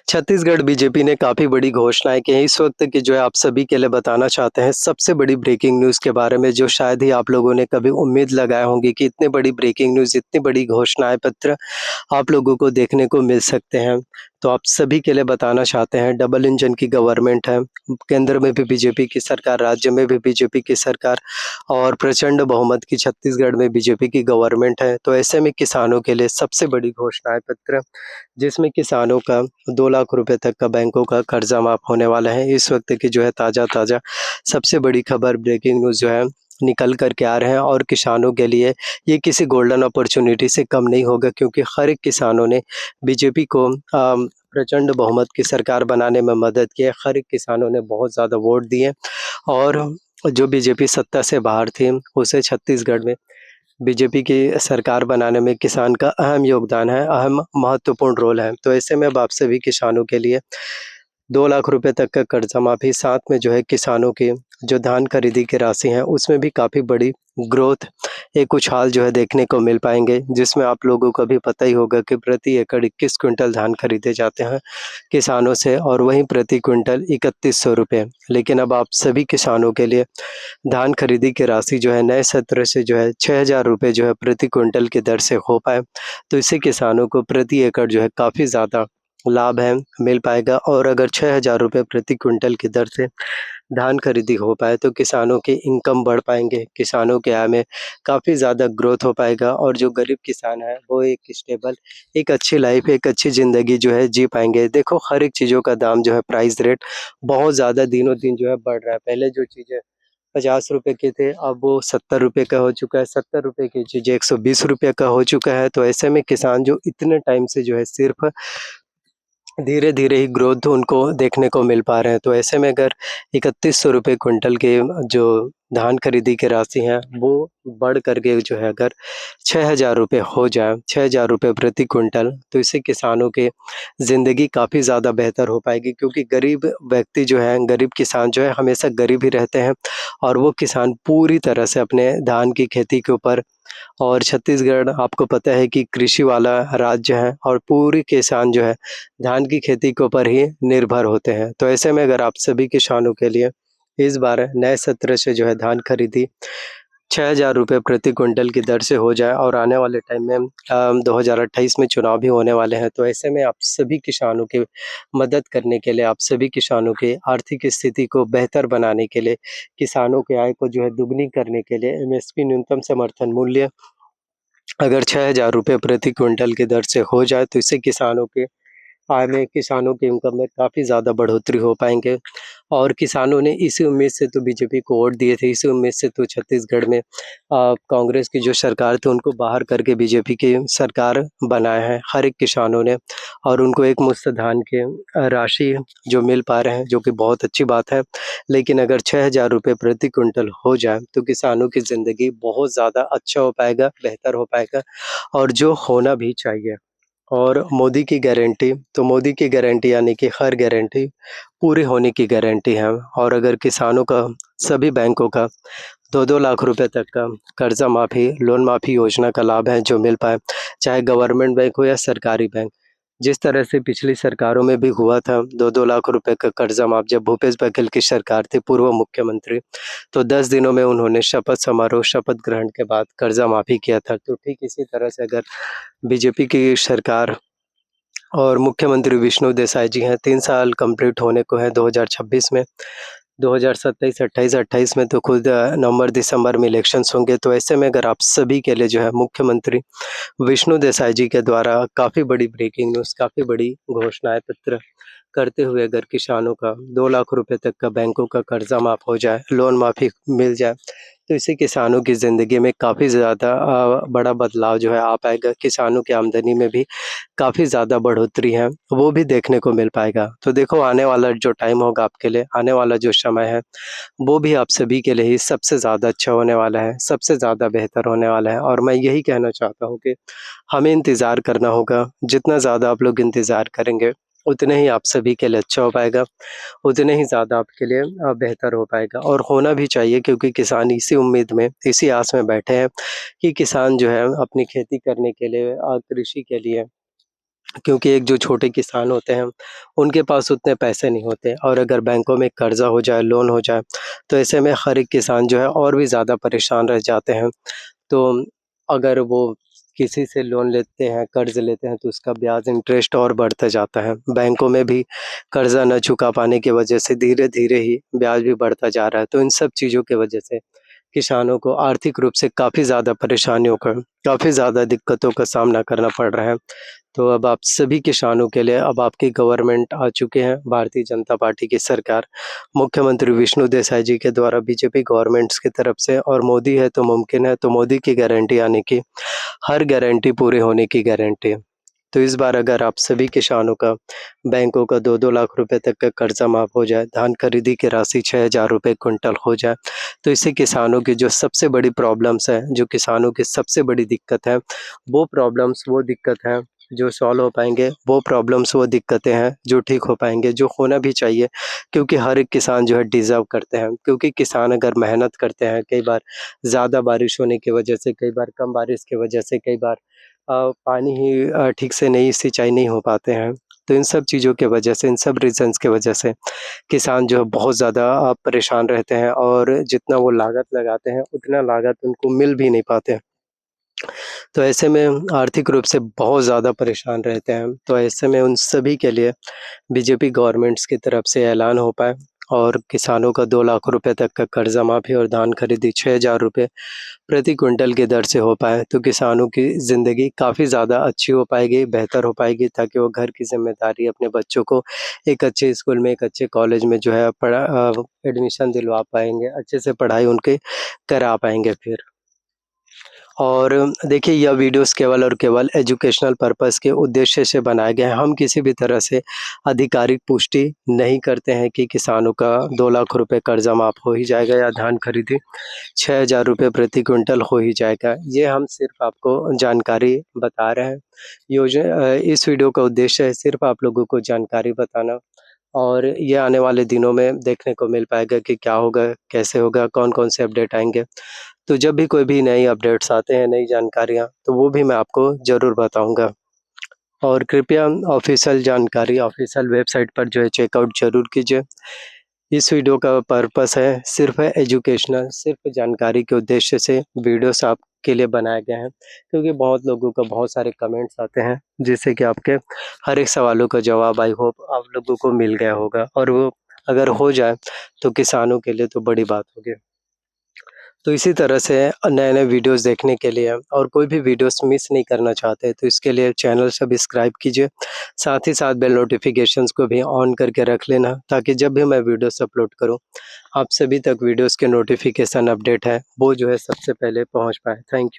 Chhattisgarh BJP ने काफ़ी बड़ी घोषणाएँ की हैं। इस वक़्त की जो है आप सभी के लिए बताना चाहते हैं सबसे बड़ी ब्रेकिंग न्यूज़ के बारे में जो शायद ही आप लोगों ने कभी उम्मीद लगाया होंगी कि इतनी बड़ी ब्रेकिंग न्यूज़, इतनी बड़ी घोषणाएँ पत्र आप लोगों को देखने को मिल सकते हैं। तो आप सभी के लिए बताना चाहते हैं डबल इंजन की गवर्नमेंट है। केंद्र में भी बीजेपी की सरकार, राज्य में भी बीजेपी की सरकार और प्रचंड बहुमत की छत्तीसगढ़ में बीजेपी की गवर्नमेंट है। तो ऐसे में किसानों के लिए सबसे बड़ी घोषणाएँ पत्र जिसमें किसानों का 2 लाख रुपए तक का बैंकों का कर्जा माफ़ होने वाला है। इस वक़्त की जो है ताज़ा-ताज़ा सबसे बड़ी खबर ब्रेकिंग न्यूज़ जो है निकल कर के आ रहे हैं और किसानों के लिए ये किसी गोल्डन अपॉर्च्युनिटी से कम नहीं होगा क्योंकि हर एक किसानों ने बीजेपी को प्रचंड बहुमत की सरकार बनाने में मदद की है। हर एक किसानों ने बहुत ज़्यादा वोट दिए और जो बीजेपी सत्ता से बाहर थी, उसे छत्तीसगढ़ में बीजेपी की सरकार बनाने में किसान का अहम योगदान है, अहम महत्वपूर्ण रोल है। तो ऐसे में अब आप सभी किसानों के लिए 2 लाख रुपए तक का कर्जा माफ़ी, साथ में जो है किसानों की जो धान खरीदी की राशि है, उसमें भी काफ़ी बड़ी ग्रोथ, एक उछाल जो है देखने को मिल पाएँगे, जिसमें आप लोगों को भी पता ही होगा कि प्रति एकड़ 21 क्विंटल धान खरीदे जाते हैं किसानों से और वहीं प्रति क्विंटल 3100 रुपए। लेकिन अब आप सभी किसानों के लिए धान खरीदी की राशि जो है नए सत्र से जो है 6000 रुपए जो है प्रति क्विंटल की दर से हो पाए, तो इससे किसानों को प्रति एकड़ जो है काफ़ी ज़्यादा लाभ है, मिल पाएगा और अगर 6000 रुपए प्रति क्विंटल की दर से धान खरीदी हो पाए, तो किसानों की इनकम बढ़ पाएँगे, किसानों के आय में काफ़ी ज़्यादा ग्रोथ हो पाएगा और जो गरीब किसान है, वो एक स्टेबल, एक अच्छी लाइफ़, एक अच्छी ज़िंदगी जो है जी पाएँगे। देखो, हर एक चीज़ों का दाम जो है प्राइस रेट बहुत ज़्यादा दिनों-दिन जो है बढ़ रहा है। पहले जो चीज़ें ₹50 के थे, अब वो ₹70 का हो चुका है, ₹70 की चीज़ें ₹120 का हो चुका है। तो ऐसे में किसान जो इतने टाइम से जो है सिर्फ़ धीरे-धीरे ही ग्रोथ उनको देखने को मिल पा रहे हैं। तो ऐसे में अगर ₹3100 क्विंटल के जो धान खरीदी की राशि है, वो बढ़ कर के जो है अगर ₹6000 हो जाए, ₹6000 प्रति क्विंटल, तो इससे किसानों के ज़िंदगी काफ़ी ज़्यादा बेहतर हो पाएगी क्योंकि गरीब व्यक्ति जो है, गरीब किसान जो है हमेशा गरीब ही रहते हैं और वो किसान पूरी तरह से अपने धान की खेती के ऊपर और छत्तीसगढ़ आपको पता है कि कृषि वाला राज्य है और पूरे किसान जो है धान की खेती के ऊपर ही निर्भर होते हैं। तो ऐसे में अगर आप सभी किसानों के लिए इस बार नए सत्र से जो है धान खरीदी ₹6000 प्रति क्विंटल की दर से हो जाए और आने वाले टाइम में 2028 में चुनाव भी होने वाले हैं। तो ऐसे में आप सभी किसानों की मदद करने के लिए, आप सभी किसानों की आर्थिक स्थिति को बेहतर बनाने के लिए, किसानों की आय को जो है दुगनी करने के लिए एमएसपी न्यूनतम समर्थन मूल्य अगर ₹6000 प्रति क्विंटल की दर से हो जाए, तो इससे किसानों के आय में, किसानों की इनकम में काफ़ी ज़्यादा बढ़ोतरी हो पाएँगे और किसानों ने इसी उम्मीद से तो बीजेपी को वोट दिए थे, इसी उम्मीद से तो छत्तीसगढ़ में कांग्रेस की जो सरकार थी उनको बाहर करके बीजेपी की सरकार बनाया है, हर एक किसानों ने और उनको एक मुश्त धान के राशि जो मिल पा रहे हैं, जो कि बहुत अच्छी बात है। लेकिन अगर ₹6000 प्रति क्विंटल हो जाए, तो किसानों की ज़िंदगी बहुत ज़्यादा अच्छा हो पाएगा, बेहतर हो पाएगा और जो होना भी चाहिए। और मोदी की गारंटी, तो मोदी की गारंटी यानी कि हर गारंटी पूरी होने की गारंटी है और अगर किसानों का सभी बैंकों का 2-2 लाख रुपए तक का कर्जा माफ़ी, लोन माफ़ी योजना का लाभ है जो मिल पाए, चाहे गवर्नमेंट बैंक हो या सरकारी बैंक। जिस तरह से पिछली सरकारों में भी हुआ था 2-2 लाख रुपए का कर्जा माफ़ जब भूपेश बघेल की सरकार थी, पूर्व मुख्यमंत्री, तो 10 दिनों में उन्होंने शपथ समारोह, शपथ ग्रहण के बाद कर्जा माफ़ी किया था। तो ठीक इसी तरह से अगर बीजेपी की सरकार और मुख्यमंत्री विष्णु देसाई जी हैं, 3 साल कंप्लीट होने को है 2026 में। 2027, 28, 28 में तो खुद नवंबर-दिसंबर में इलेक्शंस होंगे, तो ऐसे में अगर आप सभी के लिए जो है मुख्यमंत्री विष्णु देसाई जी के द्वारा काफ़ी बड़ी ब्रेकिंग न्यूज़, काफ़ी बड़ी घोषणाएँ पत्र करते हुए अगर किसानों का 2 लाख रुपए तक का बैंकों का कर्जा माफ़ हो जाए, लोन माफ़ी मिल जाए, तो इससे किसानों की ज़िंदगी में काफ़ी ज़्यादा बड़ा बदलाव जो है आ पाएगा। किसानों की आमदनी में भी काफ़ी ज़्यादा बढ़ोतरी है, वो भी देखने को मिल पाएगा। तो देखो आने वाला जो टाइम होगा आपके लिए, आने वाला जो समय है, वो भी आप सभी के लिए ही सबसे ज़्यादा अच्छा होने वाला है, सबसे ज़्यादा बेहतर होने वाला है और मैं यही कहना चाहता हूँ कि हमें इंतज़ार करना होगा। जितना ज़्यादा आप लोग इंतज़ार करेंगे, उतने ही आप सभी के लिए अच्छा हो पाएगा, उतने ही ज़्यादा आपके लिए बेहतर हो पाएगा और होना भी चाहिए क्योंकि किसान इसी उम्मीद में, इसी आस में बैठे हैं कि किसान जो है अपनी खेती करने के लिए कृषि के लिए क्योंकि एक जो छोटे किसान होते हैं, उनके पास उतने पैसे नहीं होते और अगर बैंकों में कर्ज़ा हो जाए, लोन हो जाए, तो ऐसे में हर एक किसान जो है और भी ज़्यादा परेशान रह जाते हैं। तो अगर वो किसी से लोन लेते हैं, कर्ज़ लेते हैं, तो उसका ब्याज इंटरेस्ट और बढ़ता जाता है। बैंकों में भी कर्ज़ा न चुका पाने की वजह से धीरे-धीरे ही ब्याज भी बढ़ता जा रहा है। तो इन सब चीज़ों की वजह से किसानों को आर्थिक रूप से काफ़ी ज़्यादा परेशानियों का, काफ़ी ज़्यादा दिक्कतों का सामना करना पड़ रहा है। तो अब आप सभी किसानों के लिए अब आपकी गवर्नमेंट आ चुके हैं, भारतीय जनता पार्टी की सरकार, मुख्यमंत्री विष्णु देसाई जी के द्वारा बीजेपी गवर्नमेंट्स की तरफ से और मोदी है तो मुमकिन है, तो मोदी की गारंटी आने की, हर गारंटी पूरी होने की गारंटी है। तो इस बार अगर आप सभी किसानों का बैंकों का 2-2 लाख रुपए तक का कर्ज़ा माफ़ हो जाए, धान खरीदी की राशि 6,000 रुपए क्विंटल हो जाए, तो इससे किसानों की जो सबसे बड़ी प्रॉब्लम्स है, जो किसानों की सबसे बड़ी दिक्कत है, वो प्रॉब्लम्स, वो दिक्कत है जो सॉल्व हो पाएँगे, वो प्रॉब्लम्स, वो दिक्कतें हैं जो ठीक हो पाएँगे, जो होना भी चाहिए क्योंकि हर एक किसान जो है डिज़र्व करते हैं। क्योंकि किसान अगर मेहनत करते हैं, कई बार ज़्यादा बारिश होने की वजह से, कई बार कम बारिश की वजह से, कई बार पानी ही ठीक से नहीं सिंचाई नहीं हो पाते हैं। तो इन सब चीज़ों की वजह से, इन सब रीज़न्स की वजह से किसान जो है बहुत ज़्यादा परेशान रहते हैं और जितना वो लागत लगाते हैं, उतना लागत उनको मिल भी नहीं पाते हैं। तो ऐसे में आर्थिक रूप से बहुत ज़्यादा परेशान रहते हैं। तो ऐसे में उन सभी के लिए बीजेपी गवर्नमेंट्स की तरफ से ऐलान हो पाए और किसानों का 2 लाख रुपए तक का कर्ज़ा माफ़ी और धान खरीदी 6,000 रुपए प्रति क्विंटल की दर से हो पाए, तो किसानों की ज़िंदगी काफ़ी ज़्यादा अच्छी हो पाएगी, बेहतर हो पाएगी ताकि वो घर की ज़िम्मेदारी अपने बच्चों को एक अच्छे स्कूल में, एक अच्छे कॉलेज में जो है एडमिशन दिलवा पाएँगे, अच्छे से पढ़ाई उनकी करा पाएँगे फिर। और देखिए यह वीडियोज़ केवल और केवल एजुकेशनल पर्पज़ के उद्देश्य से बनाए गए हैं। हम किसी भी तरह से आधिकारिक पुष्टि नहीं करते हैं कि किसानों का 2 लाख रुपए कर्ज़ा माफ़ हो ही जाएगा या धान खरीदी 6,000 रुपए प्रति क्विंटल हो ही जाएगा। ये हम सिर्फ़ आपको जानकारी बता रहे हैं। इस वीडियो का उद्देश्य है सिर्फ़ आप लोगों को जानकारी बताना और ये आने वाले दिनों में देखने को मिल पाएगा कि क्या होगा, कैसे होगा, कौन-कौन से अपडेट आएँगे। तो जब भी कोई भी नई अपडेट्स आते हैं, नई जानकारियाँ, तो वो भी मैं आपको ज़रूर बताऊँगा। और कृपया ऑफ़िशियल जानकारी ऑफ़िशियल वेबसाइट पर जो है चेकआउट ज़रूर कीजिए। इस वीडियो का पर्पस है सिर्फ़ है एजुकेशनल, सिर्फ़ जानकारी के उद्देश्य से वीडियोज़ आपके लिए बनाए गए हैं। क्योंकि बहुत लोगों का बहुत सारे कमेंट्स आते हैं, जिससे कि आपके हर एक सवालों का जवाब आई होप आप लोगों को मिल गया होगा और वो अगर हो जाए, तो किसानों के लिए तो बड़ी बात होगी। तो इसी तरह से नए-नए वीडियोज़ देखने के लिए और कोई भी वीडियोज़ मिस नहीं करना चाहते, तो इसके लिए चैनल सब्सक्राइब कीजिए। साथ ही साथ बेल नोटिफ़िकेशंस को भी ऑन करके रख लेना, ताकि जब भी मैं वीडियोज़ अपलोड करूँ, आप सभी तक वीडियोज़ के नोटिफ़िकेशन अपडेट है, वो जो है सबसे पहले पहुँच पाए। Thank you.